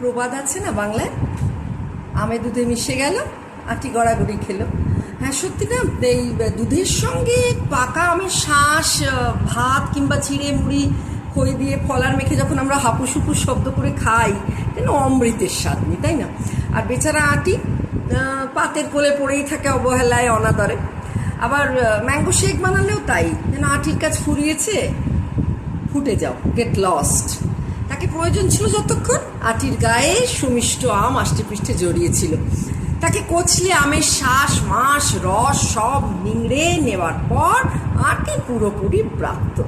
প্রবাদ আছে না বাংলায়, আমে দুধে মিশে গেল আটি গড়াগড়ি খেলো। হ্যাঁ সত্যি না, এই দুধের সঙ্গে পাকা আমের শাঁস, ভাত কিংবা চিড়ে মুড়ি খই দিয়ে ফলার মেখে যখন আমরা হাপুস হুপুস শব্দ করে খাই, যেন অমৃতের স্বাদ নেই, তাই না? আর বেচারা আটি পাতের কোলে পড়েই থাকে অবহেলায় অনাদরে। আবার ম্যাঙ্গো শেক বানালেও তাই, যেন আটির কাজ ফুরিয়েছে, ফুটে যাও, গেট লস্ট। তাকে প্রয়োজন ছিল যতক্ষণ আটির গায়ে সুমিষ্ট আম আষ্টে জড়িয়েছিল, তাকে কচলে আমের শ্বাস মাস রস সব নিংড়ে নেওয়ার পর আটি পুরোপুরি প্রাপ্ত।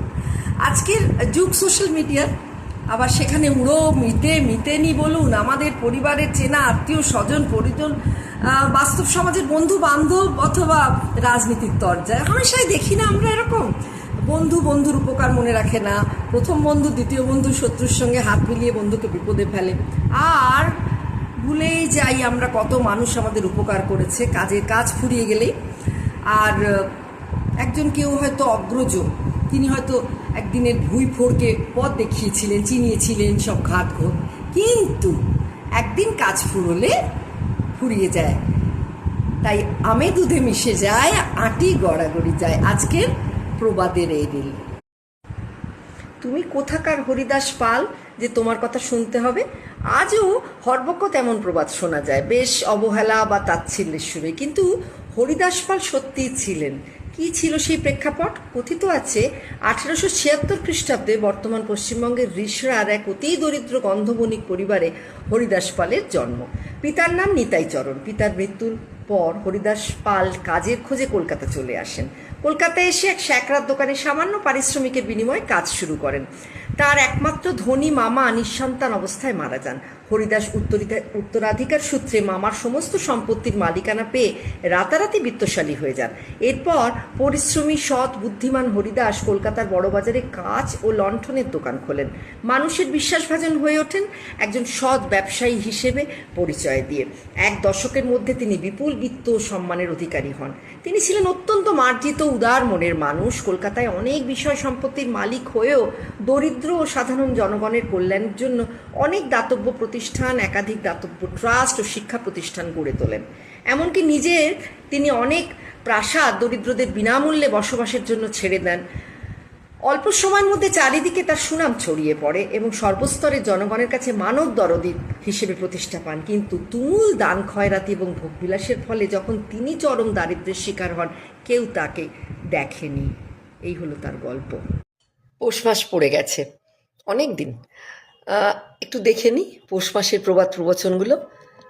আজকের যুগ সোশ্যাল মিডিয়ার, আবার সেখানে উড়ো মিতেনি বলুন, আমাদের পরিবারের চেনা আত্মীয় স্বজন পরিজন, বাস্তব সমাজের বন্ধু বান্ধব অথবা রাজনীতির তরজায় হামেশাই দেখি না আমরা এরকম বন্ধুর উপকার মনে রাখে না, প্রথম বন্ধু দ্বিতীয় বন্ধু শত্রুর সঙ্গে হাত মিলিয়ে বন্ধুকে বিপদে ফেলে। আর ভুলেই যাই আমরা কত মানুষ আমাদের উপকার করেছে কাজের কাজ ফুরিয়ে গেলেই। আর একজন কেউ হয়তো অগ্রজ, তিনি হয়তো একদিনের ভুঁই ফোড়কে পথ দেখিয়েছিলেন, চিনিয়েছিলেন সব ঘাট ঘোর, কিন্তু একদিন কাজ ফুরোলে ফুরিয়ে যায়। তাই আমে দুধে মিশে যায়, আটি গড়াগড়ি যায়, আজকের প্রবাদের এই রিল। তুমি কোথাকার হরিদাস পাল যে তোমার কথা শুনতে হবে? আজও হরবক্ষ তেমন প্রবাদ শোনা যায়, বেশ অবহেলা বা তাচ্ছিল্যের সুরে, কিন্তু হরিদাস পাল সত্যিই ছিলেন। কি ছিল সেই প্রেক্ষাপট? কথিত আছে 1876 খ্রিস্টাব্দে বর্তমান পশ্চিমবঙ্গের রিষড়ার এক অতি দরিদ্র গন্ধবণিক পরিবারে হরিদাস পালের জন্ম। পিতার নাম নিতাই চরণ। পিতার মৃত্যুর পর হরিদাস পাল কাজের খোঁজে কলকাতা চলে আসেন। কলকাতায় এসে এক শ্যাকরার দোকানে সামান্য পারিশ্রমিকের বিনিময়ে কাজ শুরু করেন। তার একমাত্র ধনী মামা নিঃসন্তান অবস্থায় মারা যান। হরিদাস উত্তরাধিকার সূত্রে মামার সমস্ত সম্পত্তির মালিকানা পেয়ে রাতারাতি বিত্তশালী হয়ে যান। এরপর পরিশ্রমী সৎ বুদ্ধিমান হরিদাস কলকাতার বড়বাজারে কাঁচ ও লণ্ঠনের দোকান খোলেন। মানুষের বিশ্বাসভাজন হয়ে ওঠেন একজন সৎ ব্যবসায়ী হিসেবে পরিচয় দিয়ে। এক দশকের মধ্যে তিনি বিপুল বিত্ত ও সম্মানের অধিকারী হন। তিনি ছিলেন অত্যন্ত মার্জিত উদার মনের মানুষ। কলকাতায় অনেক বিষয় সম্পত্তির মালিক হয়েও দরিদ্র ও সাধারণ জনগণের কল্যাণের জন্য অনেক দাতব্য প্রতিষ্ঠান, একাধিক দাতব্য ট্রাস্ট ও শিক্ষা প্রতিষ্ঠান গড়ে তোলেন। এমনকি তিনি অনেক প্রাসাদ দরিদ্রদের বিনামূল্যে বসবাসের জন্য ছেড়ে দেন। অল্প সময়ের মধ্যে চারিদিকে তার সুনাম ছড়িয়ে পড়ে এবং সর্বস্তরের জনগণের কাছে মানব দরদি হিসেবে প্রতিষ্ঠা পান। কিন্তু তুমুল দান খয়রাতি এবং ভোগবিলাসের ফলে যখন তিনি চরম দারিদ্র্যের শিকার হন, কেউ তাকে দেখেনি। এই হলো তার গল্প। পৌষ মাস পড়ে গেছে, অনেক দিন। একটু দেখে নিই পৌষ মাসের প্রবাদ প্রবচনগুলো।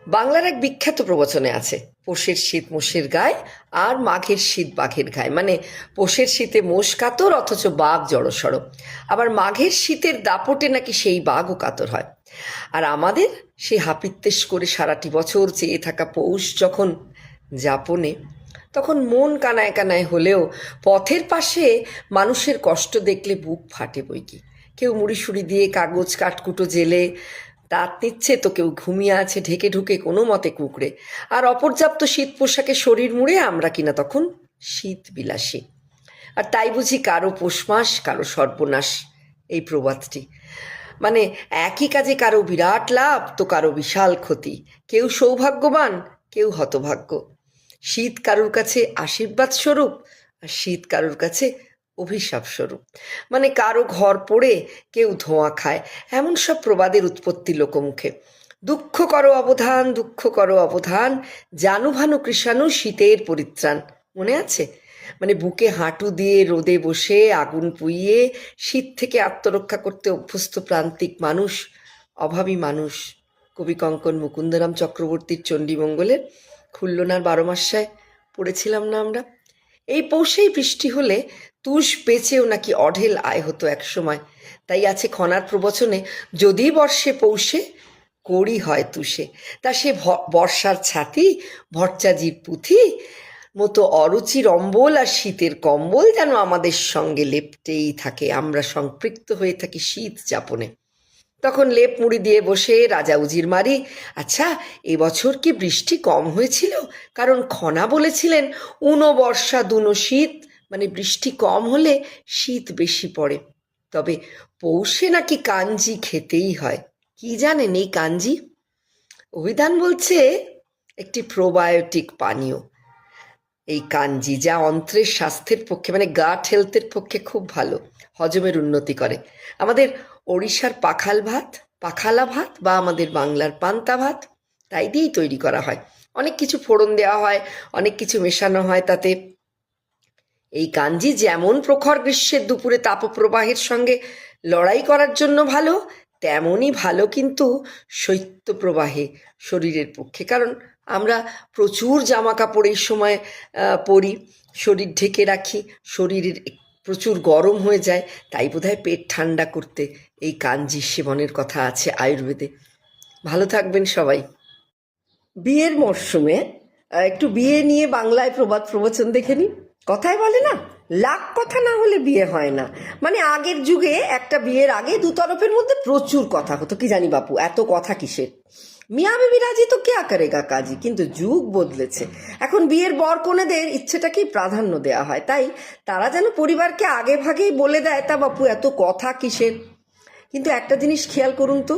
বাংলার এক বিখ্যাত প্রবচনে আছে, পৌষের শীত মোষের গায়ে আর মাঘের শীত বাঘের গায়ে। মানে পৌষের শীতে মোষ কাতর অথচ বাঘ জড়সড়, আবার মাঘের শীতের দাপটে নাকি সেই বাঘও কাতর হয়। আর আমাদের সেই হাপিত্যেশ করে সারাটি বছর চেয়ে থাকা পৌষ যখন যাপনে, তখন মন কানায় কানায় হলেও পথের পাশে মানুষের কষ্ট দেখলে বুক ফাটে বইকি। কেউ মুড়িসুড়ি দিয়ে কাগজ কাঠকুটো জেলে দাঁত নিচ্ছে, তো কেউ ঘুমিয়ে আছে ঢেকে ঢুকে কোনো মতে কুঁকড়ে। আর অপর্যাপ্ত শীত পোশাকে শরীর মুড়ে আমরা কিনা তখন শীত বিলাসী। আর তাই বুঝি কারো পৌষ মাস কারো সর্বনাশ, এই প্রবাদটি। মানে একই কাজে কারো বিরাট লাভ তো কারো বিশাল ক্ষতি, কেউ সৌভাগ্যবান কেউ হতভাগ্য। শীত কারোর কাছে আশীর্বাদ স্বরূপ আর শীত কারোর কাছে অভিশাপ স্বরূপ। মানে কারো ঘর পড়ে কেউ ধোঁয়া খায়, এমন সব প্রবাদের উৎপত্তি লোকমুখে। দুঃখ করো অবধান, দুঃখ করো অবধান, জানু ভানু কৃষাণু শীতের পরিত্রাণ। মনে আছে? মানে বুকে হাঁটু দিয়ে রোদে বসে আগুন পুইয়ে শীত থেকে আত্মরক্ষা করতে অভ্যস্ত প্রান্তিক মানুষ, অভাবী মানুষ। কবি কঙ্কন মুকুন্দরাম চক্রবর্তীর চণ্ডীমঙ্গলের খুল্লনার 12 মাসায় পড়েছিলাম না আমরা? এই পৌষেই বৃষ্টি হলে তুষ বেচেও নাকি অঢেল আয় হতো এক সময়। তাই আছে খনার প্রবচনে, যদি বর্ষে পৌষে কড়ি হয় তুষে, তা সে বর্ষার ছাতি ভট্টাজির পুঁথি মতো অরুচির অম্বল আর শীতের কম্বল যেন আমাদের সঙ্গে লেপটেই থাকে, আমরা সম্পৃক্ত হয়ে থাকি শীত যাপনে। তখন লেপ মুড়ি দিয়ে বসে রাজা উজির মারি, আচ্ছা এবছর কি বৃষ্টি কম হয়েছিল? কারণ খনা বলেছিলেন উনো বর্ষা দুনো শীত, মানে বৃষ্টি কম হলে শীত বেশি পড়ে। তবে পৌষে নাকি কাঞ্জি খেতেই হয়। কি জানেন এই কাঞ্জি? অভিধান বলছে একটি প্রোবায়োটিক পানীয় এই কাঞ্জি, যা অন্ত্রের স্বাস্থ্যের পক্ষে মানে গাট হেলথের পক্ষে খুব ভালো, হজমের উন্নতি করে। আমাদের ওড়িশার পাখালা ভাত বা আমাদের বাংলার পান্তা ভাত তাই দিয়েই তৈরি করা হয়। অনেক কিছু ফোড়ন দেওয়া হয়, অনেক কিছু মেশানো হয় তাতে। এই কাঞ্জি যেমন প্রখর গ্রীষ্মের দুপুরে তাপপ্রবাহের সঙ্গে লড়াই করার জন্য ভালো, তেমনই ভালো কিন্তু শৈত্যপ্রবাহে শরীরের পক্ষে। কারণ আমরা প্রচুর জামা কাপড় এই সময় পরি, শরীর ঢেকে রাখি, শরীরের প্রচুর গরম হয়ে যায়, তাই বোধহয় পেট ঠান্ডা করতে এই কাঞ্জি সেবনের কথা আছে আয়ুর্বেদে। ভালো থাকবেন সবাই। বিয়ের মরশুমে একটু বিয়ে নিয়ে বাংলায় প্রবাদ প্রবচন দেখে নিই। কথায় বলে না, লাখ কথা না হলে বিয়ে হয় না। মানে আগের যুগে একটা বিয়ের আগে দু তরফের মধ্যে প্রচুর কথা হতো, কি জানি বাপু এত কথা কিসের, মিয়া বিবি রাজি তো কেয়া করেগা কাজী। কিন্তু যুগ বদলেছে, এখন বিয়ের বর কনেদের ইচ্ছেটাকেই প্রাধান্য দেওয়া হয়, তাই তারা যেন পরিবারকে আগে ভাগেই বলে দেয়, তা বাপু এত কথা কিসের। কিন্তু একটা জিনিস খেয়াল করুন তো,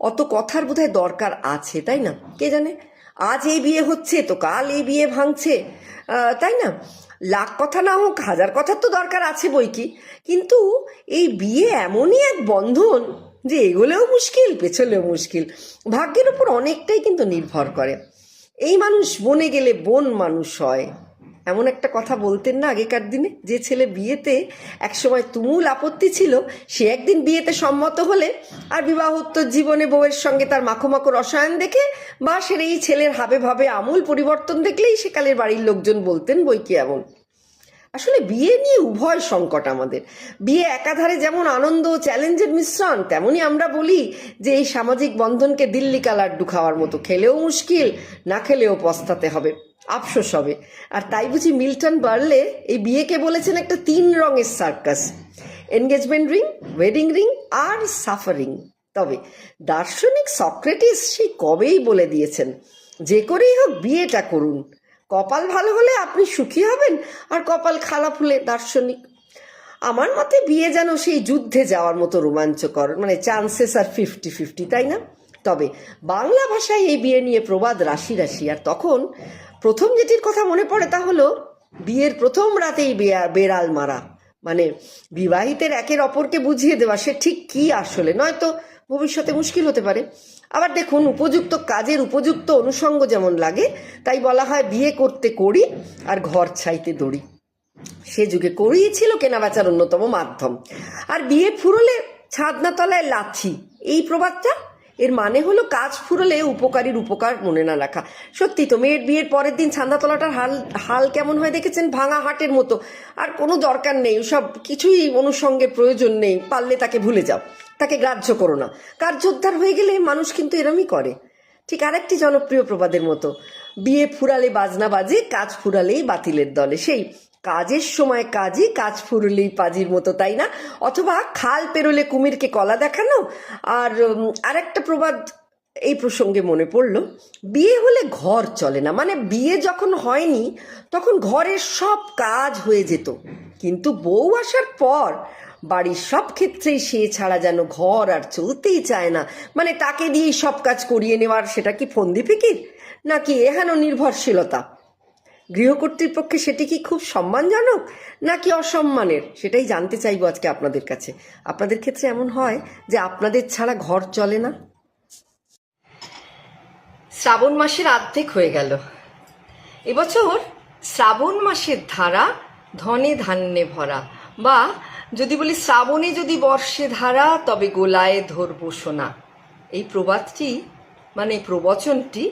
অত কথার বোধহয় দরকার আছে, তাই না? কে জানে, আজ এই বিয়ে হচ্ছে তো কাল এই বিয়ে ভাঙছে, তাই না? লাখ কথা না হোক, হাজার কথার তো দরকার আছে বই কি, কিন্তু এই বিয়ে এমনই এক বন্ধন যে এগোলেও মুশকিল পেছলেও মুশকিল, ভাগ্যের উপর অনেকটাই কিন্তু নির্ভর করে। এই মানুষ বনে গেলে বন মানুষ হয়, এমন একটা কথা বলতেন না আগেকার দিনে? যে ছেলে বিয়েতে একসময় তুমুল আপত্তি ছিল, সে একদিন বিয়েতে সম্মত হলে আর বিবাহোত্তর জীবনে বউয়ের সঙ্গে তার মাখো মাখো রসায়ন দেখে বা সের এই ছেলের হাবে ভাবে আমূল পরিবর্তন দেখলেই সেকালের বাড়ির লোকজন বলতেন বই কি এমন। আসলে বিয়ে নিয়ে উভয় সংকট আমাদের। বিয়ে একাধারে যেমন আনন্দ ও চ্যালেঞ্জের মিশ্রণ, তেমনি আমরা বলি যে এই সামাজিক বন্ধনকে দিল্লি কা লাড্ডু খাওয়ার মতো, খেলেও মুশকিল, না খেলেও পস্তাতে হবে, আফসোস হবে। আর তাই বুঝি মিল্টন বার্লে এই বিয়েকে বলেছেন একটা 3 রঙের circus, engagement ring, wedding ring are suffering. তবে দার্শনিক সক্রেটিস সেই কবেই বলে দিয়েছেন, যে করেই হোক বিয়েটা করুন, কপাল ভালো হলে আপনি সুখী হবেন, আর কপাল খারাপ হলে দার্শনিক। আমার মতে বিয়ে যেন সেই যুদ্ধে যাওয়ার মতো রোমাঞ্চকর, মানে চান্সেস আর 50-50, তাই না? তবে বাংলা ভাষায় এই বিয়ে নিয়ে প্রবাদ রাশি রাশি। আর তখন প্রথম যেটির কথা মনে পড়ে তা হলো বিয়ের প্রথম রাতেই বেড়াল মারা, মানে বিবাহিতের একের অপরকে বুঝিয়ে দেওয়া সে ঠিক কি আসলে, নয়তো ভবিষ্যতে মুশকিল হতে পারে। আবার দেখুন, উপযুক্ত কাজের উপযুক্ত অনুষঙ্গ যেমন লাগে, তাই বলা হয় বিয়ে করতে করি আর ঘর ছাইতে দড়ি। সে যুগে কড়িই ছিল কেনাবেচার অন্যতম মাধ্যম। আর বিয়ে ফুরলে ছাদনা তলায় লাথি, এই প্রবাদটা এর মানে হলো কাজ ফুরলে উপকারীর উপকার মনে না রাখা। সত্যি তো, মেয়ের বিয়ের পরের দিন ছান্দাতলাটার হাল কেমন হয় দেখেছেন? ভাঙা হাটের মতো। আর কোনো দরকার নেই, সব কিছুই অনুষঙ্গের প্রয়োজন নেই, পারলে তাকে ভুলে যাও, তাকে গ্রাহ্য করো না। কার্যোদ্ধার হয়ে গেলে মানুষ কিন্তু এরমই করে। ঠিক আরেকটি জনপ্রিয় প্রবাদের মতো, বিয়ে ফুরালে বাজনা বাজে, কাজ ফুরালেই বাতিলের দলে। সেই কাজের সময় কাজই, কাজ ফুরলেই পাজির মতো, তাই না? অথবা খাল পেরোলে কুমিরকে কলা দেখানো। আর আরেকটা প্রবাদ এই প্রসঙ্গে মনে পড়লো, বিয়ে হলে ঘর চলে না, মানে বিয়ে যখন হয়নি তখন ঘরের সব কাজ হয়ে যেত, কিন্তু বউ আসার পর বাড়ির সব ক্ষেত্রেই সে ছাড়া যেন ঘর আর চলতেই চায় না। মানে তাকে দিয়েই সব কাজ করিয়ে নেওয়ার, সেটা কি ফন্দি ফিকির নাকি এহেন নির্ভরশীলতা? গৃহকর্তৃপক্ষে সেটি কি খুব সম্মানজনক নাকি অসম্মানের, সেটাই জানতে চাইবো আজকে আপনাদের কাছে। আপনাদের ক্ষেত্রে এমন হয় যে আপনাদের ছাড়া ঘর চলে না? শ্রাবণ মাসের অর্ধেক হয়ে গেল। এবছর শ্রাবণ মাসের ধারা ধনে ধান্যে ভরা, বা যদি বলি শ্রাবণে যদি বর্ষে ধারা তবে গোলায় ধরবো সোনা। এই প্রবাদটি মানে প্রবচনটি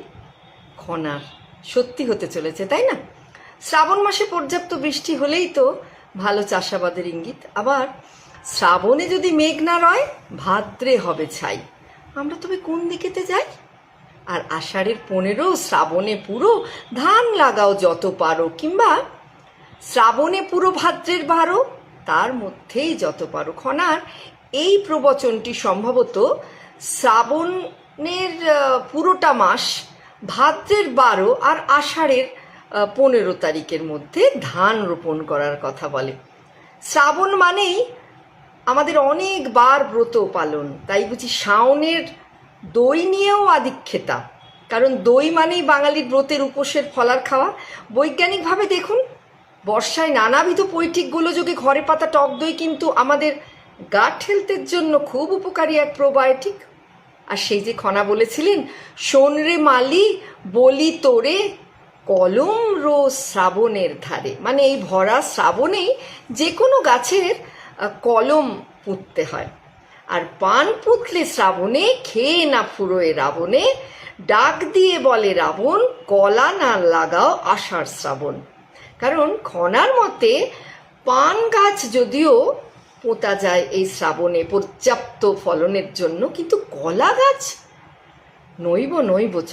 খনার সত্যি হতে চলেছে, তাই না? শ্রাবণ মাসে পর্যাপ্ত বৃষ্টি হলেই তো ভালো চাষাবাদের ইঙ্গিত। আবার শ্রাবণে যদি মেঘ না রয়, ভাদ্রে হবে ছাই। আমরা তবে কোন দিকেতে যাই? আর আষাঢ়ের 15 শ্রাবণে পুরো, ধান লাগাও যত পারো, কিংবা শ্রাবণে পুরো ভাদ্রের 12, তার মধ্যেই যত পারো। খনার এই প্রবচনটি সম্ভবত শ্রাবণের পুরোটা মাস, ভাদ্রের 12 আর আষাঢ়ের 15 তারিখের মধ্যে ধান রোপণ করার কথা বলে। শ্রাবণ মানেই আমাদের অনেকবার ব্রত পালন, তাই বুঝি শাওনের দই নিয়েও আদিক্ষেতা। কারণ দই মানেই বাঙালির ব্রতের উপোসের ফলার খাওয়া। বৈজ্ঞানিকভাবে দেখুন, বর্ষায় নানাবিধ পৈঠিক গোলযোগে ঘরে পাতা টক দই কিন্তু আমাদের গাট হেলথের জন্য খুব উপকারী এক প্রোবায়োটিক। আর সেই যে খনা বলেছিলেন, শোন রে মালি বলি তোরে কলম রোজ শ্রাবণের ধারে, মানে এই ভরা শ্রাবণেই যে কোনো গাছের কলম পুঁততে হয়। আর পান পুঁতলে শ্রাবণে খেয়ে না ফুরোয় রাবণে, ডাক দিয়ে বলে রাবণ কলা না লাগাও আষাঢ় শ্রাবণ। কারণ খনার মতে পান গাছ যদিও পোঁতা যায় এই শ্রাবণে পর্যাপ্ত ফলনের জন্য, কিন্তু কলা গাছ নইব চ।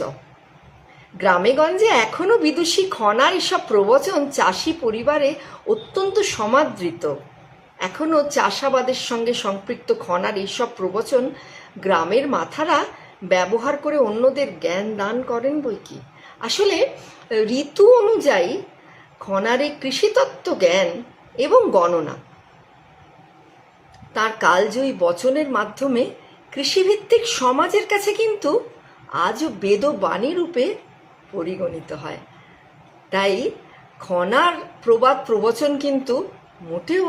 গ্রামে গঞ্জে এখনো বিদুষী খনার এসব প্রবচন চাষি পরিবারে অত্যন্ত সমাদৃত। এখনো চাষাবাদের সঙ্গে সম্পৃক্ত খনার এইসব প্রবচন গ্রামের মাথারা ব্যবহার করে অন্যদের জ্ঞান দান করেন বই কি। আসলে ঋতু অনুযায়ী খনার এই কৃষিতত্ত্ব জ্ঞান এবং গণনা তার কালজয়ী বচনের মাধ্যমে কৃষিভিত্তিক সমাজের কাছে কিন্তু আজও বেদবাণী রূপে পরিগণিত হয়। তাই খনার প্রবাদ প্রবচন কিন্তু মোটেও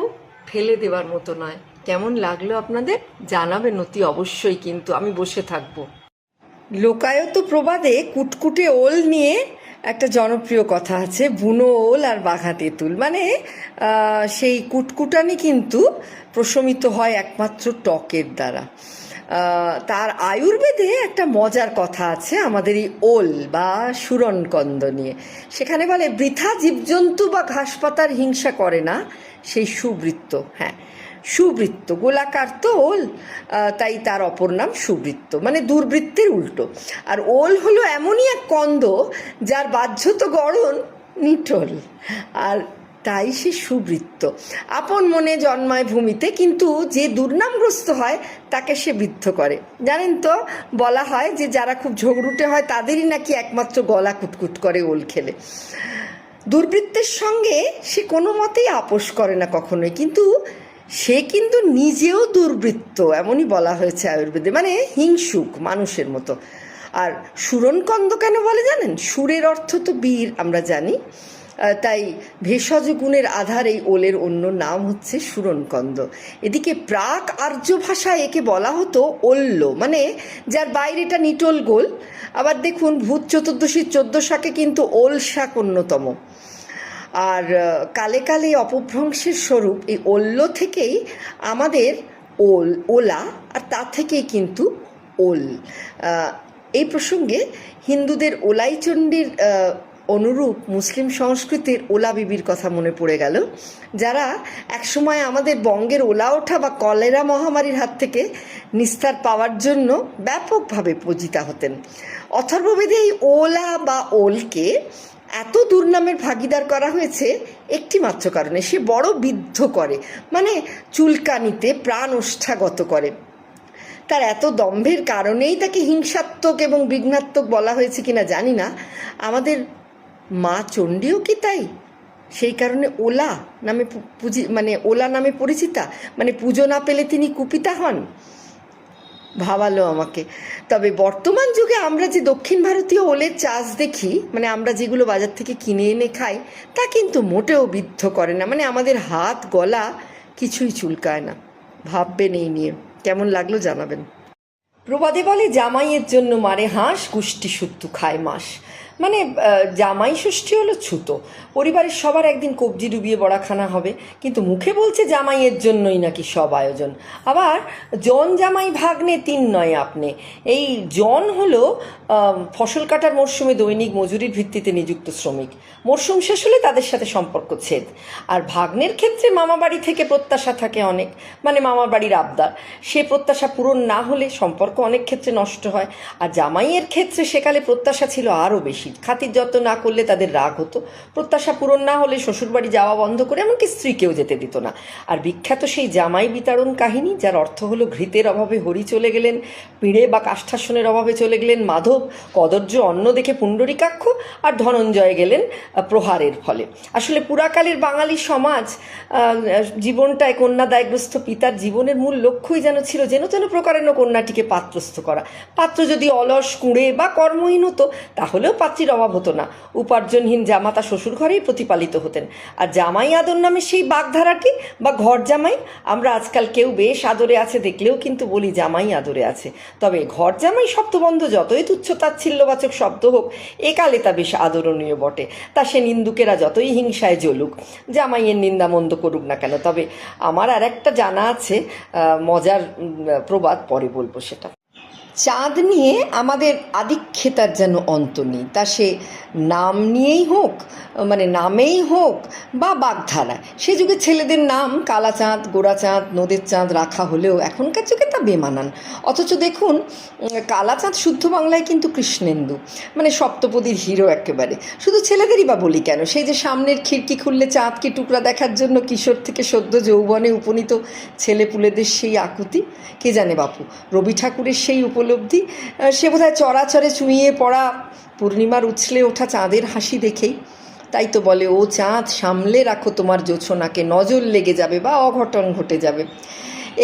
ফেলে দেওয়ার মতো নয়। কেমন লাগলো আপনাদের জানাবেন অতি অবশ্যই, কিন্তু আমি বসে থাকবো। লোকায়ত প্রবাদে কুটকুটে ওল নিয়ে একটা জনপ্রিয় কথা আছে, বুনো ওল আর বাঘা তেঁতুল। মানে সেই কুটকুটানি কিন্তু প্রশমিত হয় একমাত্র টকের দ্বারা। তার আয়ুর্বেদে একটা মজার কথা আছে আমাদের এই ওল বা সুরনকন্দ নিয়ে। সেখানে বলে বৃথা জীবজন্তু বা ঘাসপাতার হিংসা করে না সেই সুবৃত্ত। হ্যাঁ, সুবৃত্ত, গোলাকার তো ওল, তাই তার অপর নাম সুবৃত্ত, মানে দুর্বৃত্তের উল্টো। আর ওল হলো এমনই এক কন্দ যার বাহ্যত গড়ন নিটোল, আর তাই সে সুবৃত্ত। আপন মনে জন্মায় ভূমিতে, কিন্তু যে দুর্নামগ্রস্ত হয় তাকে সে বিদ্ধ করে। জানেন তো, বলা হয় যে যারা খুব ঝগড়ুটে হয় তাদেরই নাকি একমাত্র গলা কুটকুট করে ওল খেলে। দুর্বৃত্তের সঙ্গে সে কোনো মতেই আপোষ করে না কখনোই, কিন্তু সে কিন্তু নিজেও দুর্বৃত্ত, এমনই বলা হয়েছে আয়ুর্বেদে, মানে হিংসুক মানুষের মতো। আর সুরনকন্দ কেন বলে জানেন? সুরের অর্থ তো বীর, আমরা জানি, তাই ভেষজ গুণের আধার এই ওলের অন্য নাম হচ্ছে সুরনকন্দ। এদিকে প্রাক আর্য ভাষায় একে বলা হতো ওল্ল, মানে যার বাইরেটা নিটোল গোল। আবার দেখুন, ভূত চতুর্দশীর 14 শাকে কিন্তু ওল শাক অন্যতম। আর কালে কালে অপভ্রংশের স্বরূপ এই ওল্ল থেকেই আমাদের ওলা, আর তা থেকেই কিন্তু ওল। এই প্রসঙ্গে হিন্দুদের ওলাইচণ্ডীর অনুরূপ মুসলিম সংস্কৃতির ওলা বিবির কথা মনে পড়ে গেল, যারা একসময় আমাদের বঙ্গের ওলা ওঠা বা কলেরা মহামারীর হাত থেকে নিস্তার পাওয়ার জন্য ব্যাপকভাবে পূজিতা হতেন। অথর্ববেদে এই ওলা বা ওলকে এত দুর্নামের ভাগিদার করা হয়েছে একটি মাত্র কারণে, সে বড় বিদ্ধ করে, মানে চুলকানিতে প্রাণ ওষ্ঠাগত করে। তার এত দম্ভের কারণেই তাকে হিংসাত্মক এবং বিঘ্নাত্মক বলা হয়েছে কিনা জানি না। আমাদের মা চণ্ডীও কি তাই? সেই কারণে ওলা নামে ওলা নামে পরিচিতা, মানে পুজো না পেলে তিনি কুপিতা হন। ভাবালো আমাকে। তবে বর্তমান যুগে আমরা যে দক্ষিণ ভারতীয় ওলের চাষ দেখি, মানে আমরা যেগুলো বাজার থেকে কিনে এনে খাই, তা কিন্তু মোটেও বিদ্ধ করে না, মানে আমাদের হাত গলা কিছুই চুলকায় না। ভাববেন এই নিয়ে, কেমন লাগলো জানাবেন। প্রবাদে বলে জামাইয়ের জন্য মারে হাঁস, গুষ্টি শুদ্ধ খায় মাস। মানে জামাই ষষ্ঠী হলো ছুতো, পরিবারের সবার একদিন কবজি ডুবিয়ে বড়াখানা হবে, কিন্তু মুখে বলছে জামাইয়ের জন্যই নাকি সব আয়োজন। আবার জন জামাই ভাগ্নে 3 নয় আপনি। এই জন হলো ফসল কাটার মরশুমে দৈনিক মজুরির ভিত্তিতে নিযুক্ত শ্রমিক, মরশুম শেষ হলে তাদের সাথে সম্পর্ক ছেদ। আর ভাগ্নের ক্ষেত্রে মামাবাড়ি থেকে প্রত্যাশা থাকে অনেক, মানে মামার বাড়ির আবদার, সে প্রত্যাশা পূরণ না হলে সম্পর্ক অনেক ক্ষেত্রে নষ্ট হয়। আর জামাইয়ের ক্ষেত্রে সেকালে প্রত্যাশা ছিল আরও বেশি। বেশি, খাতির যত্ন না করলে তাদের রাগ হতো, প্রত্যাশা পূরণ না হলে শ্বশুরবাড়ি যাওয়া বন্ধ করে এমনকি স্ত্রীকেও যেতে দিত না। আর বিখ্যাত সেই জামাই বিতরণ কাহিনী, যার অর্থ হলো ঘৃতের অভাবে হরি চলে গেলেন, পিড়ে বা কাষ্ঠাসনের অভাবে চলে গেলেন মাধব, কদর্য অন্ন দেখে পুণ্ডরীকাক্ষ, আর ধনঞ্জয় গেলেন প্রহারের ফলে। আসলে পুরাকালের বাঙালি সমাজ জীবনটায় কন্যাদায়গ্রস্ত পিতার জীবনের মূল লক্ষ্যই যেন ছিল যেন তেন প্রকারেণ কন্যাটিকে পাত্রস্থ করা। পাত্র যদি অলস, কুঁড়ে বা কর্মহীন হতো তাহলেও পাত্রীর অভাব হতো না। উপার্জনহীন জামাতা শ্বশুর ঘরেই প্রতিপালিত হতেন। আর জামাই আদর নামে সেই বাগধারাটি বা ঘর জামাই, আমরা আজকাল কেউ বেশ আদরে আছে দেখলেও কিন্তু বলি জামাই আদরে আছে। তবে ঘর জামাই শব্দবন্ধ যতই তুচ্ছ তাচ্ছিল্যবাচক শব্দ হোক, একালে তা বেশ আদরণীয় বটে। তা সে নিন্দুকেরা যতই হিংসায় জ্বলুক, জামাইয়ের নিন্দা মন্দ করুক না কেন। তবে আমার আর একটা জানা আছে মজার প্রবাদ, পরে বলবো সেটা। চাঁদ নিয়ে আমাদের আদিক্ষেতার যেন অন্ত নেই, তা সে নাম নিয়েই হোক, মানে নামেই হোক বা বাগধারা। সে যুগে ছেলেদের নাম কালা চাঁদ, গোড়া চাঁদ, নদের চাঁদ রাখা হলেও এখনকার যুগে তা বেমানান। অথচ দেখুন, কালা চাঁদ শুদ্ধ বাংলায় কিন্তু কৃষ্ণেন্দু, মানে সপ্তপদীর হিরো একেবারে। শুধু ছেলেদেরই বা বলি কেন, সেই যে সামনের খিড়কি খুললে চাঁদকে টুকরা দেখার জন্য কিশোর থেকে সদ্য যৌবনে উপনীত ছেলেপুলেদের সেই আকুতি, কে জানে বাপু রবি ঠাকুরের সেই উপলব্ধি, সে বোধহয় চরাচরে চুঁইয়ে পড়া পূর্ণিমার উছলে ওঠা চাঁদের হাসি দেখেই। তাই তো বলে, ও চাঁদ সামলে রাখো তোমার জোছনাকে, নজর লেগে যাবে বা অঘটন ঘটে যাবে।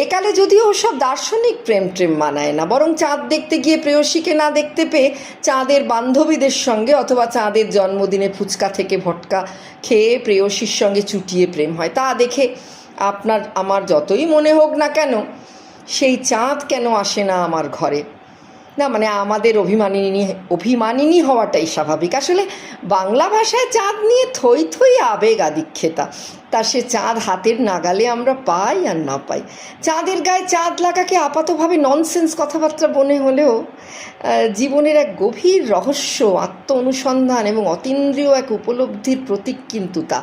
একালে যদিও ওসব দার্শনিক প্রেম ট্রেম মানায় না, বরং চাঁদ দেখতে গিয়ে প্রেয়সীকে না দেখতে পেয়ে চাঁদের বান্ধবীদের সঙ্গে অথবা চাঁদের জন্মদিনে ফুচকা থেকে ভটকা খেয়ে প্রেয়সীর সঙ্গে চুটিয়ে প্রেম হয়। তা দেখে আপনার আমার যতই মনে হোক না কেন, সেই চাঁদ কেন আসে না আমার ঘরে? না, মানে আমাদের অভিমানিনী হওয়াটাই স্বাভাবিক। আসলে বাংলা ভাষায় চাঁদ নিয়ে থই থই আবেগ আদিক্ষেতা। তা সে চাঁদ হাতের নাগালে আমরা পাই আর না পাই। চাঁদের গায়ে চাঁদ লাগাকে আপাতভাবে ননসেন্স কথাবার্তা মনে হলেও জীবনের এক গভীর রহস্য, আত্ম অনুসন্ধান এবং অতীন্দ্রিয় এক উপলব্ধির প্রতীক কিন্তু তা।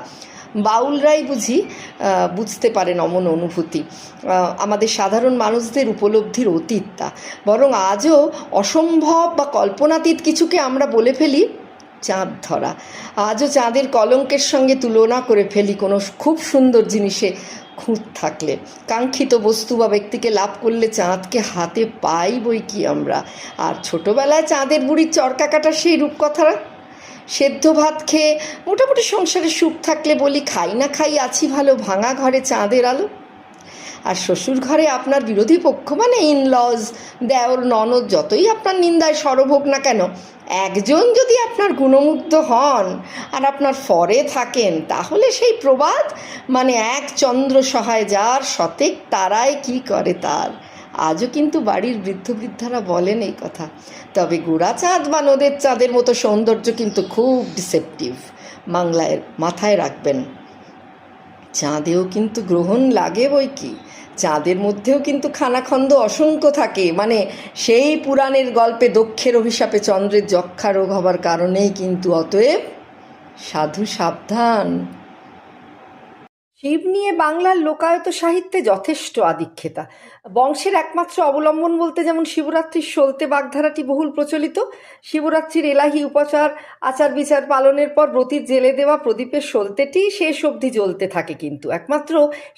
বাউলরাই বুঝি বুঝতে পারেন অমন অনুভূতি, আমাদের সাধারণ মানুষদের উপলব্ধির অতীত তা। বরং আজও অসম্ভব বা কল্পনাতীত কিছুকে আমরা বলে ফেলি চাঁদ ধরা। আজও চাঁদের কলঙ্কের সঙ্গে তুলনা করে ফেলি কোনো খুব সুন্দর জিনিসে খুঁত থাকলে। কাঙ্ক্ষিত বস্তু বা ব্যক্তিকে লাভ করলে চাঁদকে হাতে পাই বই কি আমরা। আর ছোটোবেলায় চাঁদের বুড়ির চরকা কাটা সেই রূপকথা, সেদ্ধ ভাত খেয়ে মোটামুটি সংসারে সুখ থাকলে বলি, খাই না খাই আছি ভালো, ভাঙা ঘরে চাঁদের আলো। আর শ্বশুর ঘরে আপনার বিরোধী পক্ষ মানে ইনলজ, দেওর, ননদ যতই আপনার নিন্দায় সরব হোক না কেন, একজন যদি আপনার গুণমুগ্ধ হন আর আপনার ফরে থাকেন, তাহলে সেই প্রবাদ মানে এক চন্দ্র সহায় যার, শতেক তারায় কি করে তার। আজও কিন্তু বাড়ির বৃদ্ধ বৃদ্ধারা বলেন এই কথা। তবে গোড়া চাঁদ বা নদের চাঁদের মতো সৌন্দর্য কিন্তু খুব ডিসেপটিভ, বাংলায় মাথায় রাখবেন। চাঁদেও কিন্তু গ্রহণ লাগে বই কি, চাঁদের মধ্যেও কিন্তু খানাখন্দ অসংখ্য থাকে। মানে সেই পুরাণের গল্পে দক্ষের অভিশাপে চন্দ্রের যক্ষা রোগ হবার কারণেই কিন্তু, অতএব সাধু সাবধান। শিব নিয়ে বাংলার লোকায়ত সাহিত্যে যথেষ্ট আদিক্ষেতা। বংশের একমাত্র অবলম্বন বলতে যেমন শিবরাত্রির সলতে বাগধারাটি বহুল প্রচলিত। শিবরাত্রির এলাহি উপাচার আচার বিচার পালনের পর ব্রতীর জেলে দেওয়া প্রদীপের সলতেটি শেষ অবধি জ্বলতে থাকে, কিন্তু একমাত্র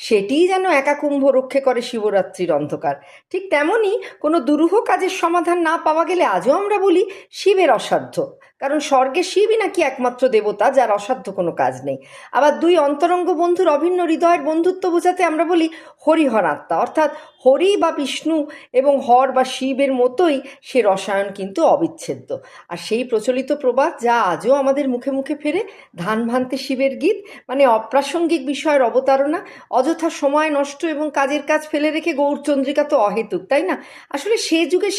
সেটিই যেন একাকুম্ভ রক্ষে করে শিবরাত্রির অন্ধকার। ঠিক তেমনই কোনো দুরূহ কাজের সমাধান না পাওয়া গেলে আজও আমরা বলি শিবের অসাধ্য, কারণ স্বর্গে শিবই নাকি একমাত্র দেবতা যার অসাধ্য কোনো কাজ নেই। আবার দুই অন্তরঙ্গ বন্ধুর অভিন্ন হৃদয়ের বন্ধুত্ব বোঝাতে আমরা বলি হরিহরাত্মা, অর্থাৎ হরি বা বিষ্ণু এবং হর বা শিবের মতোই সে রসায়ন কিন্তু অবিচ্ছেদ্য। আর সেই প্রচলিত প্রবাদ যা আজও আমাদের মুখে মুখে ফেরে, ধান ভানতে শিবের গীত, মানে অপ্রাসঙ্গিক বিষয়ের অবতারণা, অযথা সময় নষ্ট এবং কাজের কাজ ফেলে রেখে গৌরচন্দ্রিকা তো অহেতুক, তাই না? আসলে সে যুগে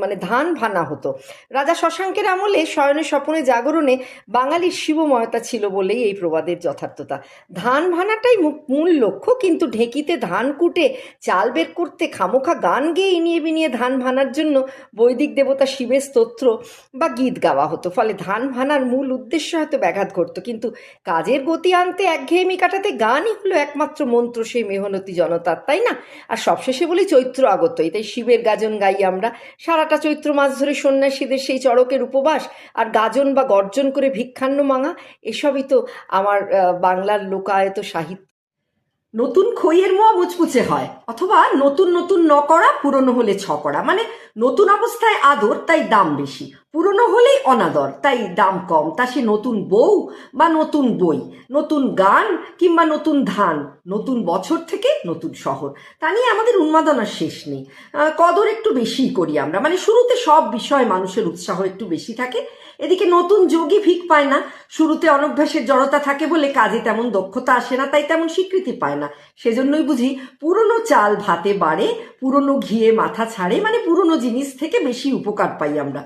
মানে ধান ভানা হতো। রাজা শশাঙ্কের আমলে শয়নে স্বপনে জাগরণে বাঙালির শিবময়তা ছিল বলেই এই প্রবাদের যথার্থতা। ধান ভানাটাই মূল লক্ষ্য, কিন্তু ঢেঁকিতে ধান কুটে চাল বের করতে খামোখা গান গেয়ে ইনিয়ে বিনিয়ে ধান ভানার জন্য বৈদিক দেবতা শিবের স্তোত্র বা গীত গাওয়া হতো। ফলে ধান ভানার মূল উদ্দেশ্য হয়তো ব্যাঘাত ঘটত, কিন্তু কাজের গতি আনতে একঘেয়েমি কাটাতে গানই হলো একমাত্র মন্ত্র সেই মেহনতি জনতার, তাই না? আর সবশেষে বলি চৈত্র আগতই, তাই শিবের গাজন গাই আমরা। সারাটা চৈত্র মাস ধরে সন্ন্যাসীদের সেই চড়কের উপবাস আর আর গাজন বা গর্জন করে ভিক্ষান্ন মাঙা, এসবই তো আমার বাংলার লোকায়ত সাহিত্য। নতুন খইয়ের মোয়া মুচমুচে হয়, অথবা নতুন নতুন নকরা, পুরনো হলে ছকরা। মানে নতুন অবস্থায় আদর, তাই দাম বেশি; পুরনো হলেই অনাদর, তাই দাম কম। তা সে নতুন বউ বা নতুন বই, নতুন গান কিংবা নতুন ধান, নতুন বছর থেকে নতুন শহর, তা নিয়ে আমাদের উন্মাদনার শেষ নেই। কদর একটু বেশিই করি আমরা, মানে শুরুতে সব বিষয়ে মানুষের উৎসাহ একটু বেশি থাকে। এদিকে নতুন যোগী ভিক পায় না, শুরুতে অনভ্যাসের জড়তা থাকে বলে কাজে তেমন দক্ষতা আসে না, তাই তেমন স্বীকৃতি পায় না। সেজন্যই বুঝি পুরনো চাল ভাতে বাড়ে, পুরনো ঘিয়ে মাথা ছাড়ে, মানে পুরনো জিনিস থেকে বেশি উপকার পাই আমরা।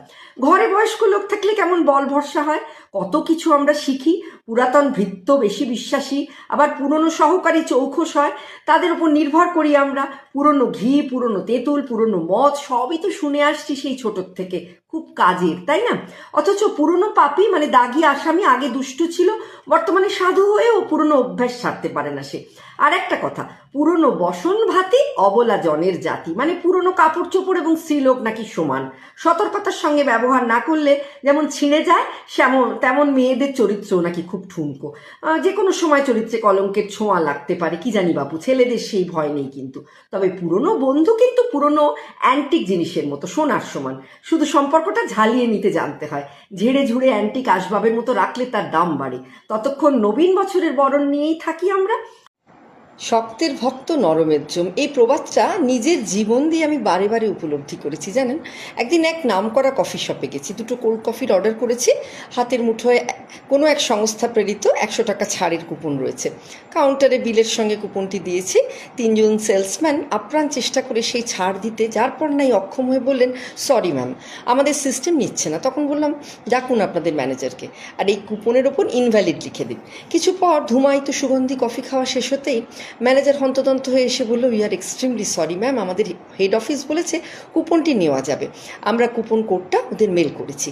ঘরে বয়স্ক লোক থাকলে কেমন বল ভরসা হয়, কত কিছু আমরা শিখি। পুরাতন ভৃত্য বেশি বিশ্বাসী, আবার পুরনো সহকারী চৌখস হয়, তাদের উপর নির্ভর করি আমরা। পুরনো ঘি, পুরনো তেঁতুল, পুরনো মদ, সবই তো শুনে আসছি সেই ছোটোর থেকে, খুব কাজের, তাই না? অথচ পুরনো পাপী মানে দাগি আসামি আগে দুষ্টু ছিল, বর্তমানে সাধু হয়েও পুরনো অভ্যাস ছাড়তে পারে না সে। আর একটা কথা, পুরনো বসন ভাতি অবলা জনের জাতি, মানে পুরনো কাপড় চোপড় এবং স্ত্রীলোক নাকি সমান। সতর্কতার সঙ্গে ব্যবহার না করলে যেমন ছিঁড়ে যায়, তেমন মেয়েদের চরিত্র নাকি খুব ঠুনকো। যে কোনো সময় চরিত্রে কলঙ্কের ছোঁয়া লাগতে পারে, কি জানি বাপু, ছেলেদের সেই ভয় নেই কিন্তু। তবে পুরনো বন্ধু কিন্তু পুরনো অ্যান্টিক জিনিসের মতো, সোনার সমান। শুধু সম্পর্কটা ঝালিয়ে নিতে জানতে হয়। ঝেড়ে ঝুড়ে অ্যান্টিক আসবাবের মতো রাখলে তার দাম বাড়ে। ততক্ষণ নবীন বছরের বরণ নিয়েই থাকি আমরা। শক্তের ভক্ত নরমের জম, এই প্রবাদটা নিজের জীবন দিয়ে আমি বারে বারে উপলব্ধি করেছি জানেন। একদিন এক নামকরা কফি শপে গেছি, 2টো কোল্ড কফির অর্ডার করেছি। হাতের মুঠোয় কোনো এক সংস্থা প্রেরিত 100 টাকা ছাড়ের কুপন রয়েছে। কাউন্টারে বিলের সঙ্গে কুপনটি দিয়েছি। 3 জন সেলসম্যান আপ্রাণ চেষ্টা করে সেই ছাড় দিতে, যার পর নাই অক্ষম হয়ে বললেন, সরি ম্যাম, আমাদের সিস্টেম নিচ্ছে না। তখন বললাম, ডাকুন আপনাদের ম্যানেজারকে, আর এই কুপনের ওপর ইনভ্যালিড লিখে দিন। কিছু পর ধুমায়িত সুগন্ধি কফি খাওয়া শেষ হতেই ম্যানেজার হন্তদন্ত হয়ে এসে বলল, we are extremely sorry ma'am, আমাদের হেড অফিস বলেছে কুপনটি নেওয়া যাবে, আমরা কুপন কোডটা ওদের মেল করেছি।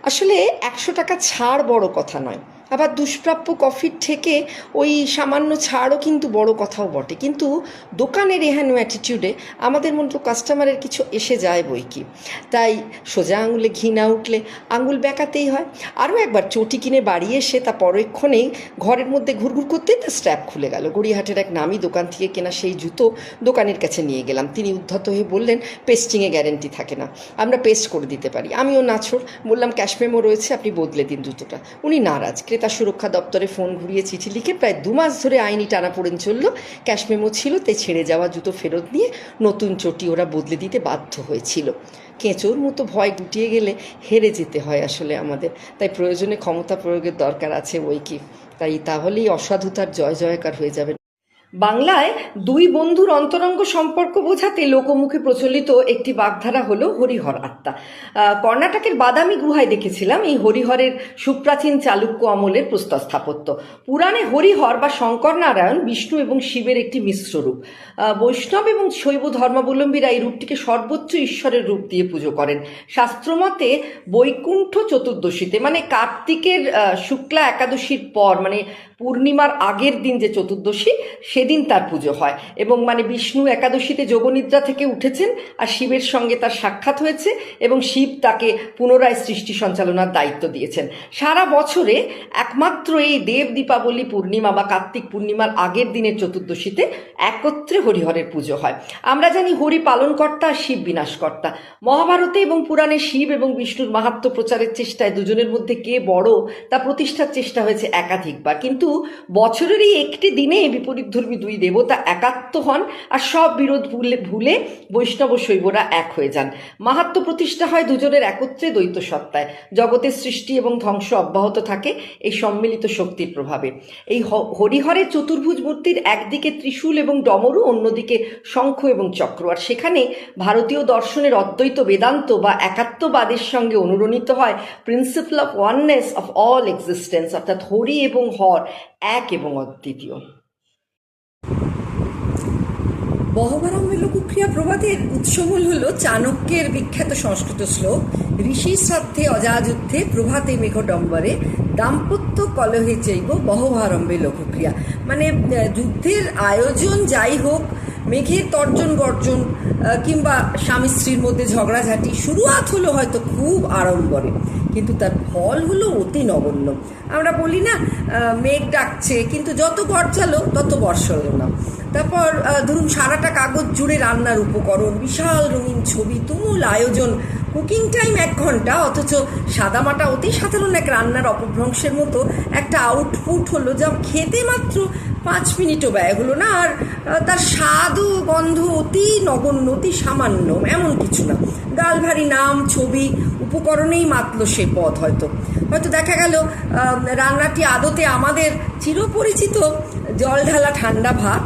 আসলে 100 টাকা ছাড় বড় কথা নয়, আবার দুষ্প্রাপ্য কফির থেকে ওই সামান্য ছাড়ও কিন্তু বড় কথাও বটে। কিন্তু দোকানের এহেন অ্যাটিটিউডে আমাদের মতো কাস্টমারের কিছু এসে যায় বই কি। তাই সোজা আঙুলে ঘি না উঠলে আঙুল বেঁকাতেই হয়। আরও একবার চটি কিনে বাড়ি এসে তা পরক্ষণেই ঘরের মধ্যে ঘুরঘুর করতেই তার স্ট্র্যাপ খুলে গেল। গড়িয়াহাটের এক নামি দোকান থেকে কেনা সেই জুতো দোকানের কাছে নিয়ে গেলাম। তিনি উদ্ধত হয়ে বললেন, পেস্টিংয়ে গ্যারেন্টি থাকে না, আমরা পেস্ট করে দিতে পারি। আমিও নাছোড়, বললাম ক্যাশ মেমো রয়েছে, আপনি বদলে দিন জুতোটা। উনি নারাজ। ক্রেতা সুরক্ষা দপ্তরে ফোন ঘুরিয়ে চিঠি লিখে প্রায় 2 মাস ধরে আইনি টানাপোড়েন চলল। ক্যাশ মেমো ছিল, তাই ছেড়ে যাওয়া জুতো ফেরত নিয়ে নতুন চটি ওরা বদলে দিতে বাধ্য হয়েছিল। কেঁচোর মতো ভয় গুটিয়ে গেলে হেরে যেতে হয় আসলে আমাদের, তাই প্রয়োজনে ক্ষমতা প্রয়োগের দরকার আছে বই কি। তাহলেই অসাধুতার জয় জয়কার হয়ে যাবে। বাংলায় 2 বন্ধুর অন্তরঙ্গ সম্পর্ক বোঝাতে লোকমুখে প্রচলিত একটি বাগধারা হলো হরিহর আত্মা। কর্ণাটকের বাদামি গুহায় দেখেছিলাম এই হরিহরের সুপ্রাচীন চালুক্য আমলের প্রস্তর স্থাপত্য। পুরাণে হরিহর বা শঙ্কর নারায়ণ বিষ্ণু এবং শিবের একটি মিশ্র রূপ। বৈষ্ণব এবং শৈব ধর্মাবলম্বীরা এই রূপটিকে সর্বোচ্চ ঈশ্বরের রূপ দিয়ে পুজো করেন। শাস্ত্রমতে বৈকুণ্ঠ চতুর্দশীতে, মানে কার্তিকের শুক্লা একাদশীর পর, মানে পূর্ণিমার আগের দিন যে চতুর্দশী, সেদিন তার পুজো হয়। এবং মানে বিষ্ণু একাদশীতে যোগনিদ্রা থেকে উঠেছেন আর শিবের সঙ্গে তার সাক্ষাৎ হয়েছে, এবং শিব তাকে পুনরায় সৃষ্টি সঞ্চালনার দায়িত্ব দিয়েছেন। সারা বছরে একমাত্র এই দেব দীপাবলি পূর্ণিমা বা কার্তিক পূর্ণিমার আগের দিনের চতুর্দশীতে একত্রে হরিহরের পুজো হয়। আমরা জানি হরি পালনকর্তা আর শিব বিনাশকর্তা। মহাভারতে এবং পুরাণে শিব এবং বিষ্ণুর মাহাত্ম্য প্রচারের চেষ্টায় দুজনের মধ্যে কে বড় তা প্রতিষ্ঠার চেষ্টা হয়েছে একাধিকবার। কিন্তু বছরের এই একটি দিনে বিপরীতধর্মী 2 দেবতা একাত্ম হন আর সব বিরোধ ভুলে বৈষ্ণব শৈবরা এক হয়ে যান। মাহাত্ম্য প্রতিষ্ঠা হয় দুজনের একত্রে দ্বৈত সত্তায়। জগতের সৃষ্টি এবং ধ্বংস অব্যাহত থাকে এই সম্মিলিত শক্তির প্রভাবে। এই হরিহরের চতুর্ভুজ মূর্তির একদিকে ত্রিশূল এবং ডমরু, অন্যদিকে শঙ্খ এবং চক্র। আর সেখানে ভারতীয় দর্শনের অদ্বৈত বেদান্ত বা একাত্মবাদের সঙ্গে অনুরণিত হয় principal of oneness of all existence, অর্থাৎ হরি এবং হর এক এবং অদ্বিতীয়। বহবারম্ভে লোকক্রিয়া প্রবাদের উৎসমূল হল চাণক্যের বিখ্যাত সংস্কৃত শ্লোক, ঋষি শ্রাদ্ধে অজাযুদ্ধে প্রভাতে মেঘডম্বরে দাম্পত্য কলহে চৈব বহবারম্ভে লোকক্রিয়া। মানে যুদ্ধের আয়োজন যাই হোক, মেঘের তর্জন গর্জন কিংবা স্বামী স্ত্রীর মধ্যে ঝগড়াঝাটি শুরুয়াত হলো হয়তো খুব আড়ম্বরে, কিন্তু তার ফল হলো অতি নগণ্য। আমরা বলি না মেঘ ডাকছে, কিন্তু যত গর্জালো তত বর্ষা হলো না। তারপর ধরুন সারাটা কাগজ জুড়ে রান্নার উপকরণ, বিশাল রঙিন ছবি, তুমুল আয়োজন, কুকিং টাইম 1 ঘন্টা, অথচ সাদামাটা অতি সাধারণ এক রান্নার অপভ্রংশের মতো একটা আউটপুট হলো, যা খেতে মাত্র 5 মিনিটও ব্যয় হলো না, আর তার স্বাদ ও গন্ধ অতি নগণ্য, অতি সামান্য, এমন কিছু না। গালভারী নাম, ছবি, উপকরণেই মাতল সে পদ। হয়তো দেখা গেল রান্নাটি আদতে আমাদের চিরপরিচিত জল ঢালা ঠান্ডা ভাত,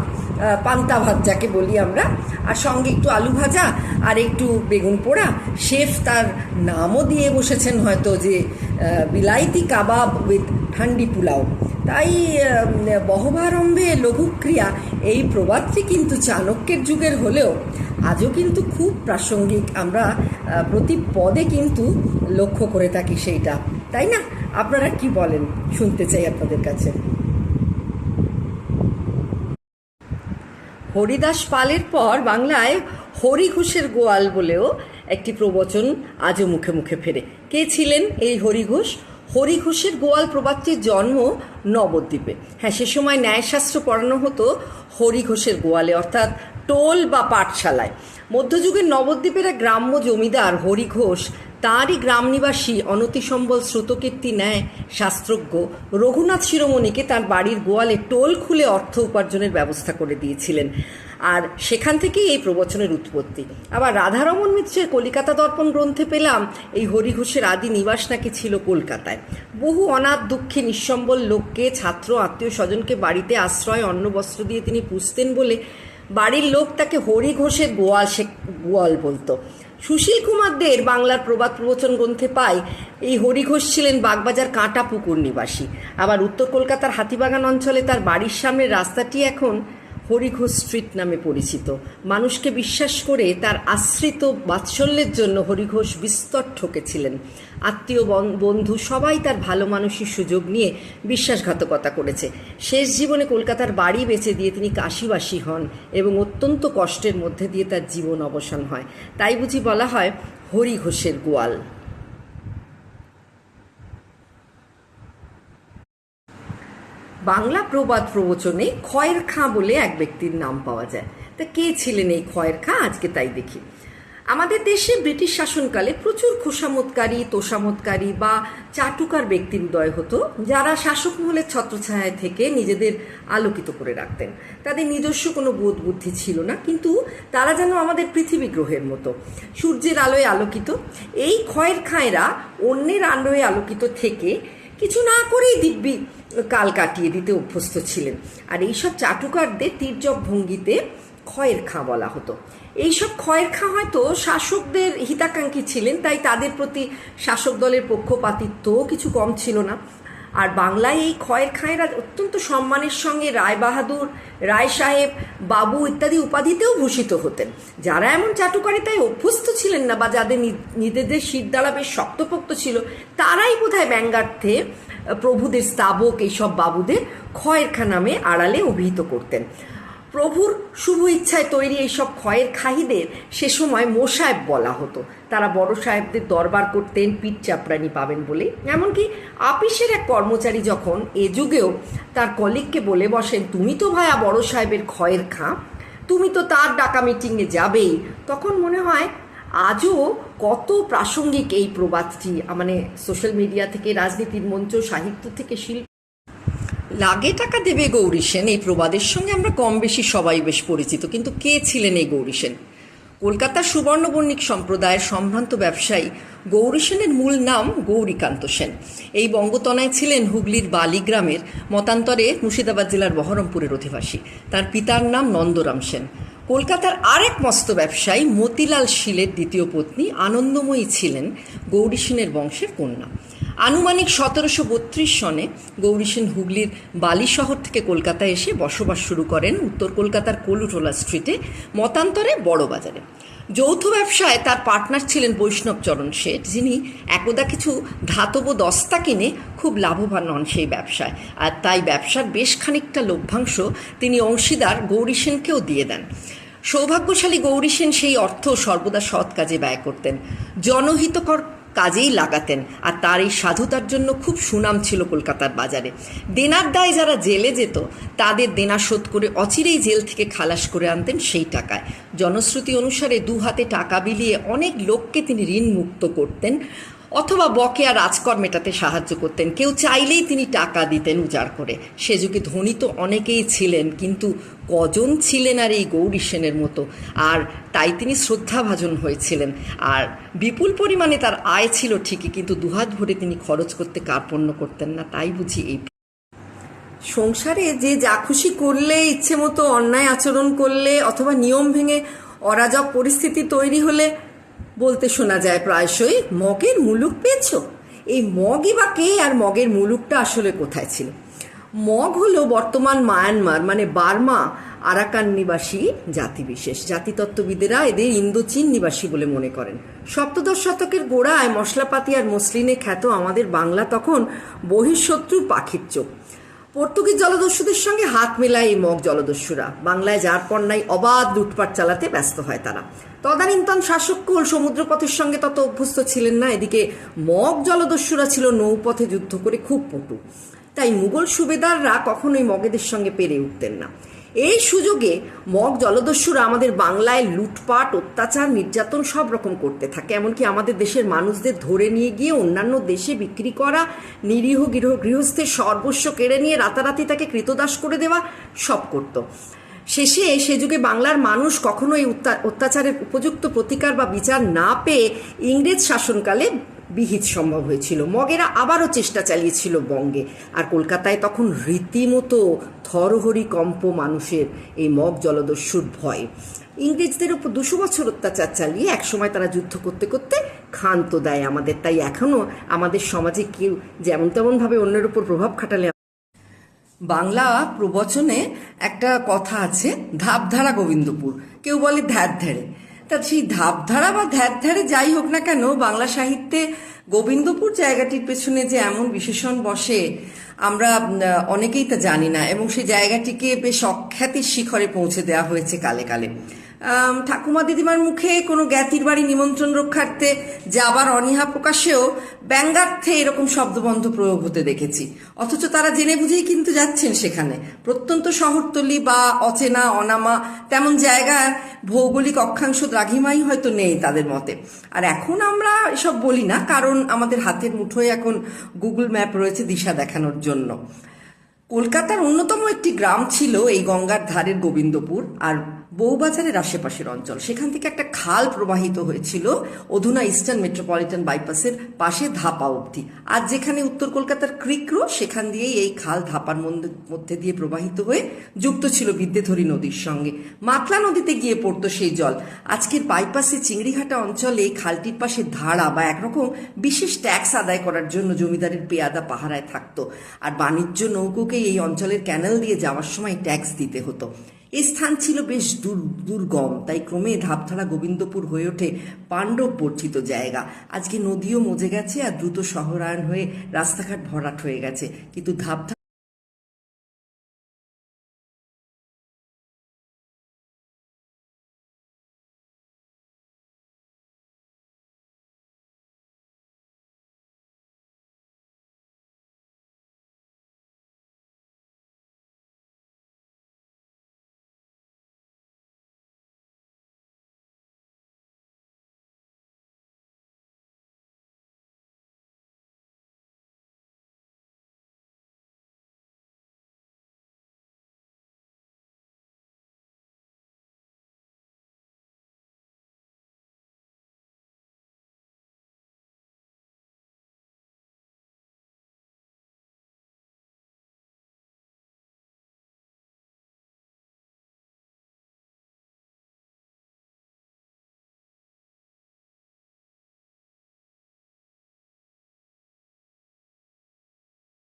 পান্তা ভাত যাকে বলি আমরা, আর সঙ্গে একটু আলু ভাজা আর একটু বেগুন পোড়া। শেফ তার নামও দিয়ে বসেছেন হয়তো, যে বিলাইতি কাবাব উইথ ঠান্ডি পোলাও। তাই বহবারম্ভে লঘুক্রিয়া এই প্রবাদটি কিন্তু চাণক্যের যুগের হলেও আজও কিন্তু খুব প্রাসঙ্গিক। আমরা প্রতি পদে কিন্তু লক্ষ্য করে থাকি সেইটা, তাই না? আপনারা কি বলেন, শুনতে চাই আপনাদের কাছে। হরিদাস পালের পর বাংলায় হরি ঘোষের গোয়াল বলেও একটি প্রবচন আজও মুখে মুখে ফেরে। কে ছিলেন এই হরি ঘোষ? হরি ঘোষের গোয়াল প্রবাদটির জন্ম নবদ্বীপে। হ্যাঁ, সে সময় ন্যায়শাস্ত্র পড়ানো হতো হরি ঘোষের গোয়ালে, অর্থাৎ টোল বা পাঠশালায়। মধ্যযুগের নবদ্বীপের এক গ্রাম্য জমিদার হরি ঘোষ তাঁরই গ্রামনিবাসী অনতিসম্বল শ্রুতকীর্তি ন্যায় শাস্ত্রজ্ঞ রঘুনাথ শিরোমণিকে তার বাড়ির গোয়ালে টোল খুলে অর্থ উপার্জনের ব্যবস্থা করে দিয়েছিলেন, আর সেখান থেকেই এই প্রবচনের উৎপত্তি। আবার রাধারমণ মিত্রের কলিকাতা দর্পণ গ্রন্থে পেলাম এই হরি ঘোষের আদি নিবাস নাকি ছিল কলকাতায়। বহু অনাথ দুঃখী নিঃসম্বল লোককে, ছাত্র আত্মীয় স্বজনকে বাড়িতে আশ্রয় অন্ন বস্ত্র দিয়ে তিনি পুষতেন বলে বাড়ির লোক তাকে হরি ঘোষের গোয়াল বলতো। সুশীল কুমার দের বাংলার প্রবাদ প্রবচন গ্রন্থে পাই এই হরি ঘোষ ছিলেন বাগবাজার কাঁটা পুকুর নিবাসী। আবার উত্তর কলকাতার হাতিবাগান অঞ্চলে তার বাড়ির সামনের রাস্তাটি এখন হরি ঘোষ স্ট্রিট নামে পরিচিত। মানুষকে বিশ্বাস করে তার আশ্রিত বাৎসল্যের জন্য হরি ঘোষ বিস্তর ঠকেছিলেন। আত্মীয় বন্ধু সবাই তার ভালো মানুষের সুযোগ নিয়ে বিশ্বাসঘাতকতা করেছে। শেষ জীবনে কলকাতার বাড়ি বেচে দিয়ে তিনি কাশীবাসী হন এবং অত্যন্ত কষ্টের মধ্যে দিয়ে তার জীবন অবসান হয়। তাই বুঝি বলা হয় হরি ঘোষের গোয়াল। বাংলা প্রবাদ প্রবচনে খয়ের খাঁ বলে এক ব্যক্তির নাম পাওয়া যায়। তা কে ছিলেন এই খয়ের খাঁ, আজকে তাই দেখি। আমাদের দেশে ব্রিটিশ শাসনকালে প্রচুর খোসামতকারী, তোষামতকারী বা চাটুকার ব্যক্তির উদয় হতো, যারা শাসক মহলের ছত্রছায়ায় থেকে নিজেদের আলোকিত করে রাখতেন। তাদের নিজস্ব কোনো বোধ বুদ্ধি ছিল না, কিন্তু তারা যেন আমাদের পৃথিবী গ্রহের মতো সূর্যের আলোয় আলোকিত। এই খয়ের খাঁয়েরা অন্যের আলোয় আলোকিত থেকে কিছু না করেই দিব্যি কাল কাটিয়ে দিতে অভ্যস্ত ছিলেন। আর এইসব চাটুকারদের তির্যক ভঙ্গিতে খয়ের খাঁ বলা হতো। এইসব খয়ের খাঁ হয়তো শাসকদের হিতাকাঙ্ক্ষী ছিলেন, তাই তাদের প্রতি শাসক দলের পক্ষপাতিত্বও কিছু কম ছিল না। আর বাংলায় এই খয়ের খাঁয়েরা অত্যন্ত সম্মানের সঙ্গে রায় বাহাদুর, রায় সাহেব, বাবু ইত্যাদি উপাধিতেও ভূষিত হতেন। যারা এমন চাটুকারিতায় অভ্যস্ত ছিলেন না বা যাদের নিজেদের শিরদাঁড়া বেশ শক্তপোক্ত ছিল, তারাই বোধহয় ব্যঙ্গার্থে প্রভুদের স্তাবক এইসব বাবুদের খয়ের খাঁ নামে আড়ালে অভিহিত করতেন। প্রভুর শুভ ইচ্ছায় তৈরি এইসব খয়ের খাহিদের সে সময় মোসাহেব বলা হতো। তারা বড় সাহেবদের দরবার করতেন পিঠ চাপড়ানি পাবেন বলে। এমনকি আপিসের এক কর্মচারী যখন এ যুগেও তার কলিগকে বলে বসেন, তুমি তো ভায়া বড় সাহেবের খয়ের খাঁ, তুমি তো তার ডাকা মিটিংয়ে যাবেই, তখন মনে হয় আজও কত প্রাসঙ্গিক এই প্রবাদটি। মানে সোশ্যাল মিডিয়া থেকে, রাজনীতির মঞ্চ, সাহিত্য থেকে শিল্প। লাগে টাকা দেবে গৌরী সেন, এই প্রবাদের সঙ্গে আমরা কম বেশি সবাই বেশ পরিচিত। কিন্তু কে ছিলেন এই গৌরী সেন? কলকাতার সুবর্ণবর্ণিক সম্প্রদায়ের সম্ভ্রান্ত ব্যবসায়ী গৌরী সেনের মূল নাম গৌরীকান্ত সেন। এই বঙ্গতনায় ছিলেন হুগলির বালিগ্রামের, মতান্তরে মুর্শিদাবাদ জেলার বহরমপুরের অধিবাসী। তার পিতার নাম নন্দরাম সেন। কলকাতার আরেক মস্ত ব্যবসায়ী মতিলাল শীলের দ্বিতীয় পত্নী আনন্দময়ী ছিলেন গৌরী সেনের বংশের কন্যা। আনুমানিক 1732 সনে গৌরী সেন হুগলির বালি শহর থেকে কলকাতায় এসে বসবাস শুরু করেন উত্তর কলকাতার কলুটোলা স্ট্রিটে, মতান্তরে বড়বাজারে। যৌথ ব্যবসায় তার পার্টনার ছিলেন বৈষ্ণবচরণ শেঠ, যিনি একদা কিছু ধাতব দস্তা কিনে খুব লাভবান হন সেই ব্যবসায়। আর তাই ব্যবসার বেশ খানিকটা লভ্যাংশ তিনি অংশীদার গৌরী সেনকেও দিয়ে দেন। সৌভাগ্যশালী গৌরী সেন সেই অর্থ সর্বদা সৎ কাজে ব্যয় করতেন, জনহিতকর কাজেই লাগাতেন, আর তার এই সাধুতার জন্য খুব সুনাম ছিল কলকাতার বাজারে। দেনার দায় যারা জেলে যেত তাদের দেনা শোধ করে অচিরেই জেল থেকে খালাস করে আনতেন সেই টাকায়। জনশ্রুতি অনুসারে দু হাতে টাকা বিলিয়ে অনেক লোককে তিনি ঋণ মুক্ত করতেন অথবা বকেয়া রাজকর মেটাতে সাহায্য করতেন। কেউ চাইলেই তিনি টাকা দিতেন উজাড় করে। সে যুগে ধনী তো অনেকেই ছিলেন, কিন্তু কজন ছিলেন আর এই গৌরী সেনের মতো? আর তাই তিনি শ্রদ্ধাভাজন হয়েছিলেন। আর বিপুল পরিমাণে তার আয় ছিল ঠিকই, কিন্তু দুহাত ভরে তিনি খরচ করতে কার্পণ্য করতেন না। তাই বুঝি এই সংসারে যে যা খুশি করলে, ইচ্ছে মতো অন্যায় আচরণ করলে অথবা নিয়ম ভেঙে অরাজক পরিস্থিতি তৈরি হলে বলতে শোনা যায় প্রায়শই, মগের মুলুক পেয়েছ। এই মগই বা কে, আর মগের মুলুকটা আসলে কোথায় ছিল? মগ হলো বর্তমান মায়ানমার মানে বার্মা আরাকান নিবাসী জাতিবিশেষ। জাতিতত্ত্ববিদেরা এদের ইন্দোচীন নিবাসী বলে মনে করেন। সপ্তদশ শতকের গোড়ায় মশলাপাতি আর মসলিনে খ্যাত আমাদের বাংলা তখন বহিঃশত্রুর পাখির চোখ। পর্তুগিজ জলদস্যুদের সঙ্গে হাত মেলায় এই মগ জলদস্যুরা। বাংলায় যার পর নাই অবাধ লুটপাট চালাতে ব্যস্ত হয় তারা। তদানীন্তন শাসককুল সমুদ্রপথের সঙ্গে তত অভ্যস্ত ছিলেন না। এদিকে মগ জলদস্যুরা ছিল নৌপথে যুদ্ধ করে খুব পটু। তাই মুঘল সুবেদাররা কখনোই মগেদের সঙ্গে পেরে উঠতেন না। এই সুযোগে মগ জলদস্যুরা আমাদের বাংলায় লুটপাট, অত্যাচার, নির্যাতন সব রকম করতে থাকে। এমনকি আমাদের দেশের মানুষদের ধরে নিয়ে গিয়ে অন্যান্য দেশে বিক্রি করা, নিরীহ গৃহস্থের সর্বস্ব কেড়ে নিয়ে রাতারাতি তাকে কৃতদাস করে দেওয়া সব করত। শেষে সে যুগে বাংলার মানুষ কখনো এই অত্যাচারের উপযুক্ত প্রতিকার বা বিচার না পেয়ে ইংরেজ শাসনকালে বিহিত সম্ভব হয়েছিল। মগেরা আবারও চেষ্টা চালিয়েছিল বঙ্গে, আর কলকাতায় তখন রীতিমতো থরহরি কম্প মানুষের এই মগ জলদস্যুর ভয়। ইংরেজদের উপর 200 বছর অত্যাচার চালিয়ে একসময় তারা যুদ্ধ করতে করতে ক্ষান্ত দেয় আমাদের। তাই এখনও আমাদের সমাজে কেউ যেমন তেমনভাবে অন্যের উপর প্রভাব খাটালে। বাংলা প্রবচনে একটা কথা আছে, ধাপধারা গোবিন্দপুর, কেউ বলে ধ্যাড়। তা সেই ধাপধারা বা ধ্যাড় যাই হোক না কেন, বাংলা সাহিত্যে গোবিন্দপুর জায়গাটির পেছনে যে এমন বিশেষণ বসে আমরা অনেকেই তা জানি না, এবং সেই জায়গাটিকে বেশ অখ্যাতির শিখরে পৌঁছে দেওয়া হয়েছে কালে কালে। ঠাকুমা দিদিমার মুখে কোনো জ্ঞাতির বাড়ি নিমন্ত্রণ রক্ষার্থে যাবার অনীহা প্রকাশেও ব্যঙ্গার্থে এরকম শব্দবন্ধ প্রয়োগ হতে দেখেছি। অথচ তারা জেনে বুঝেই কিন্তু যাচ্ছেন সেখানে। প্রত্যন্ত শহরতলি বা অচেনা অনামা তেমন জায়গায় ভৌগোলিক অক্ষাংশ দ্রাঘিমাই হয়তো নেই তাদের মতে। আর এখন আমরা এসব বলি না, কারণ আমাদের হাতের মুঠোয় এখন গুগল ম্যাপ রয়েছে দিশা দেখানোর জন্য। কলকাতার অন্যতম একটি গ্রাম ছিল এই গঙ্গার ধারের গোবিন্দপুর আর বউবাজারের আশেপাশের অঞ্চল। সেখান থেকে একটা খাল প্রবাহিত হয়েছিল অধুনা ইস্টার্ন মেট্রোপলিটন বাইপাসের পাশে ধাপা অবধি। আর যেখানে উত্তর কলকাতার ক্রিকরো, সেখান দিয়েই এই খাল ধাপার মধ্যে দিয়ে প্রবাহিত হয়ে যুক্ত ছিল বিদ্যেধরী নদীর সঙ্গে। মাতলা নদীতে গিয়ে পড়তো সেই জল। আজকের বাইপাসে চিংড়িঘাটা অঞ্চলে এই খালটির পাশে ধারা বা একরকম বিশেষ ট্যাক্স আদায় করার জন্য জমিদারের পেয়াদা পাহারায় থাকতো। আর বাণিজ্য নৌকোকে এই অঞ্চলের ক্যানেল দিয়ে যাওয়ার সময় ট্যাক্স দিতে হতো। এই স্থান ছিল বেশ দুর্গম, তাই ক্রমে ধাপধারা গোবিন্দপুর হয়ে ওঠে পাণ্ডব বর্ধিত জায়গা। আজকে নদীও মজে গেছে আর দ্রুত শহরায়ন হয়ে রাস্তাঘাট ভরাট হয়ে গেছে, কিন্তু ধাপধারা